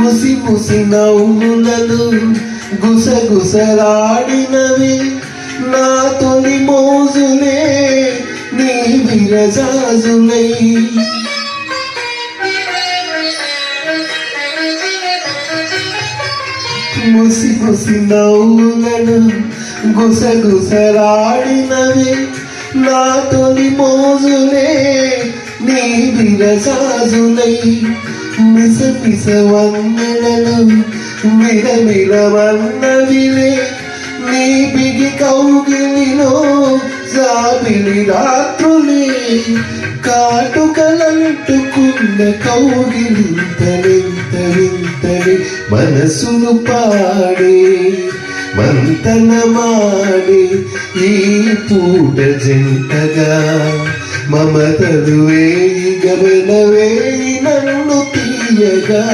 ముసి ముసి నవ్వులను గుసగుసలాడినవి నా తొలి మోజులే నీ విరజాజులై. ముసి ముసి నవ్వులను గుసగుసలాడినవి నా తొలి మోజులే నీ విరజాజులై. మిస మిస వన్నెలను మిలమిలవన్నవిలే నీ బిగి కౌగిలిలో జాబిలి రాత్రులే. కాటుకలంటుకున్న కౌగిలింతలింతలింతలి మనసును పాడే మంతనమాడే ఈ పూట జంటగా మమతలు వేయి గమన వేయి నన్ను తీయగా